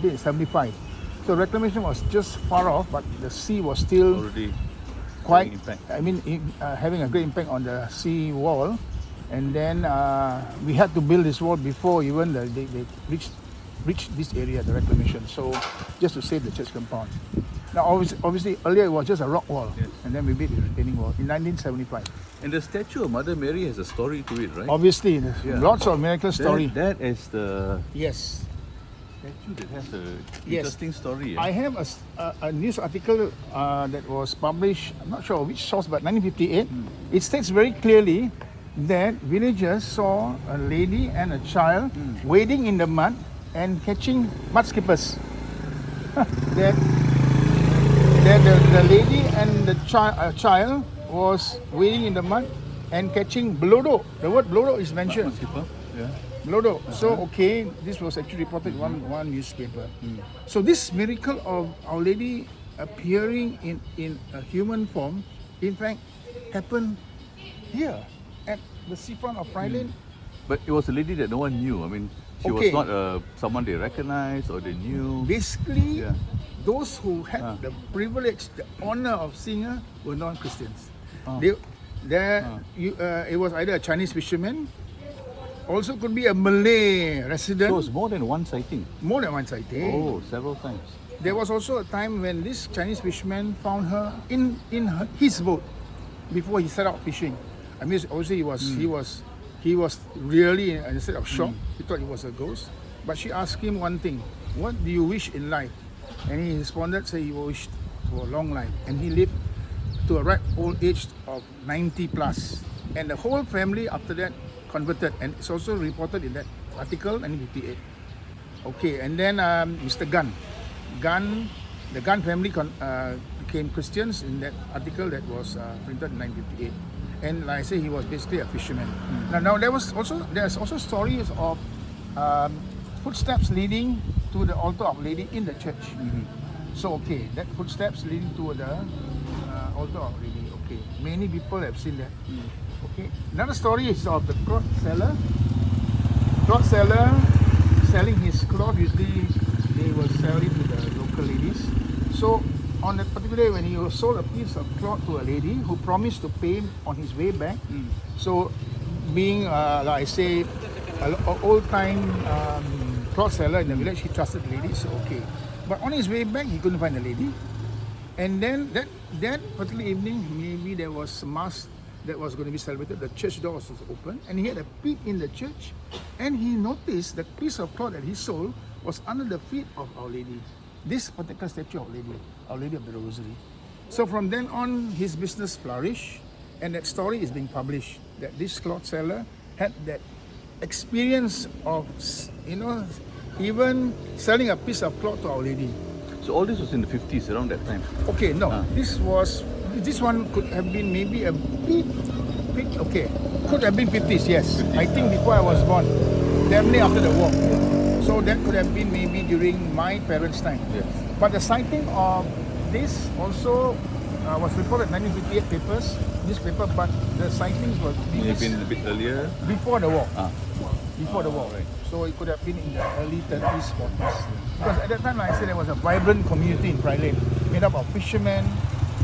in 75. So reclamation was just far off, but the sea was still Already quite, impact. having a great impact on the sea wall. And then we had to build this wall before even they reached this area, the reclamation. So just to save the church compound. Now obviously earlier it was just a rock wall, Yes. and then we built a retaining wall in 1975. And the statue of Mother Mary has a story to it, right? Obviously, Yeah. lots of miracle story. That is the Yes. statue that has a Yes. interesting story. I have a news article that was published, I'm not sure which source, but 1958. It states very clearly that villagers saw a lady and a child wading in the mud and catching mud skippers. that the lady and the child was wading in the mud and catching blodo. The word blodo is mentioned. Skipper? Yeah. Blodo. So okay, this was actually reported in one newspaper. So this miracle of Our Lady appearing in a human form, in fact, happened here at the seafront of Praya Lane. But it was a lady that no one knew. I mean, she Okay. was not someone they recognized or they knew. Basically, Yeah. those who had the privilege, the honor of seeing her were non-Christians. Oh. It was either a Chinese fisherman, also could be a Malay resident. So it's more than one sighting. More than one sighting. Oh, several times. There was also a time when this Chinese fisherman found her in his boat before he set out fishing. I mean, obviously he was really in a state of shock. He thought it was a ghost. But she asked him one thing: "What do you wish in life?" And he responded, "Say he wished for a long life." And he lived to a ripe old age of 90 plus. And the whole family after that converted, and it's also reported in that article 1958. Okay, and then Mr. Gunn, the Gunn family became Christians in that article that was printed in 1958. And like I say, he was basically a fisherman. Now there's also stories of footsteps leading to the altar of Lady in the church. So okay, that footsteps leading to the altar of Lady. Okay, many people have seen that. Okay, another story is of the cloth seller. Cloth seller selling his cloth. Usually they will sell it to the local ladies. So on that particular day, when he sold a piece of cloth to a lady who promised to pay him on his way back. So being like I say, an old-time cloth seller in the village, he trusted the lady. So okay, but on his way back, he couldn't find the lady. And then that particular evening, maybe there was mass that was going to be celebrated. The church door was open, and he had a peek in the church, and he noticed the piece of cloth that he sold was under the feet of Our Lady. This particular statue of Our Lady of the Rosary. So from then on, his business flourished, and that story is being published. That this cloth seller had that experience of, even selling a piece of cloth to Our Lady. So all this was in the 50s, around that time. Okay, no, this one could have been maybe a bit, okay, could have been 50s, yes. 50s, I think before I was born, definitely after the war. So that could have been maybe during my parents' time. Yes. But the sighting of this also was reported in 1958 newspaper, but the sightings were May have been a bit earlier. before the war. Before the war, Right. So it could have been in the early 30s, 40s. Because at that time, like I said, there was a vibrant community in Praya Lane, made up of fishermen,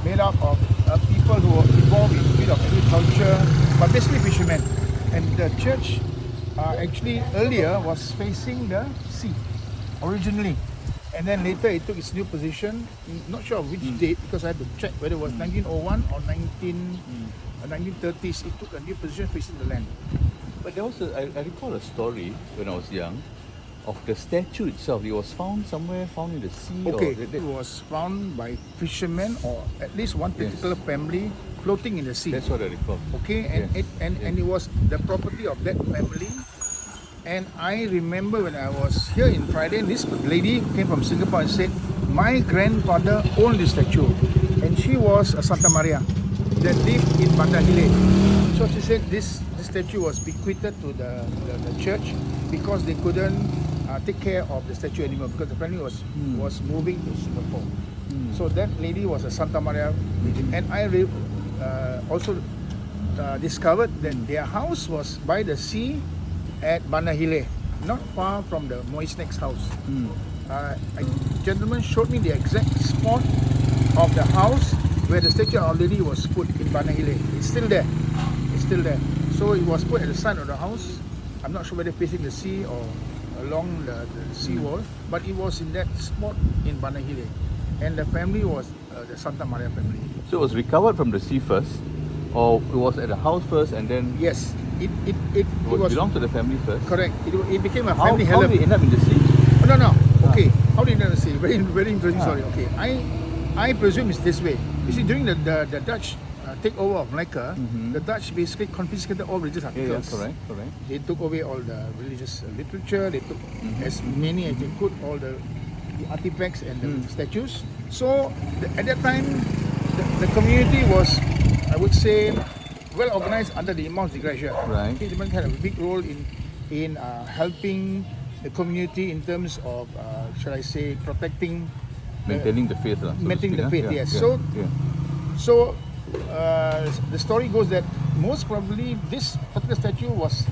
made up of people who were involved in a bit of agriculture, but basically fishermen. And the church actually earlier was facing the sea, originally. And then later it took its new position, not sure of which date, because I had to check whether it was 1901 or 1930s. It took a new position facing the land. But there was I recall a story when I was young of the statue itself. It was found in the sea. Okay, Or it was found by fishermen or at least one particular family floating in the sea. that's what I recall. Okay, and it was the property of that family. And I remember when I was here in Friday, this lady came from Singapore and said, my grandfather owned this statue, and she was a Santa Maria that lived in Bandar Hilir. So she said this statue was bequeathed to the church because they couldn't take care of the statue anymore because the family was moving to Singapore. So that lady was a Santa Maria lady. And I also discovered that their house was by the sea at Bandar Hilir, not far from the Moisnek's house. a gentleman showed me the exact spot of the house where the statue of Our Lady was put in Banahile. It's still there. It's still there. So it was put at the side of the house. I'm not sure whether facing the sea or along the sea wall, but it was in that spot in Banahile. And the family was the Santa Maria family. So it was recovered from the sea first, or it was at the house first and then Yes, it was was belonged to the family first? correct. It became a How family did heirloom. it end up in the sea? Oh, no. Okay. How did you see? Very interesting story. Okay. I presume it's this way. You see, during the Dutch takeover of Malacca, the Dutch basically confiscated all religious Yeah, articles. correct. They took away all the religious literature. They took as many as they could, all the artifacts and the statues. So at that time, the community was, I would say, well organized under the Imam's Declaration. Right. The Imam had a big role in helping the community in terms of, shall I say, protecting, Maintaining the faith. maintaining the faith. Yes. Yeah. So the story goes that most probably this particular statue was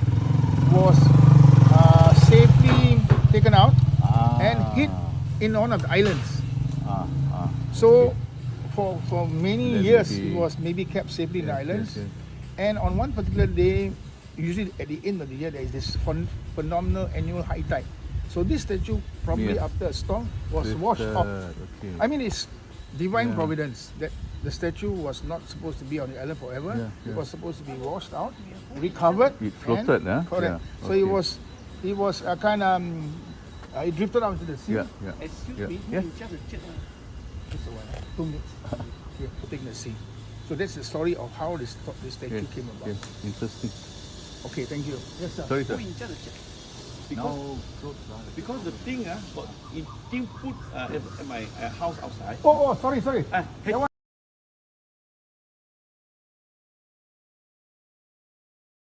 safely taken out and hid in one of the islands. So for many Then years maybe- it was maybe kept safely in the Yes, islands. yes, yes. And on one particular day, usually at the end of the year, there is this phenomenal annual high tide. So this statue, probably Yes. after a storm, was washed off. Okay. I mean, it's divine Yeah. providence that the statue was not supposed to be on the island forever. Yeah, It yeah. was supposed to be washed out, recovered. It floated, and, Yeah, correct. So okay. it was a kind of it drifted out into the sea. Yeah. Excuse Yeah. me, Yeah. you just check. Just a while. 2 minutes. Here, putting the sea. So that's the story of how this statue Yes, came about. yes, interesting. Okay, thank you. Yes, sir. Sorry, sir. Who in charge of check? Because the thing got in thing put at my house outside. Oh, sorry. Hey,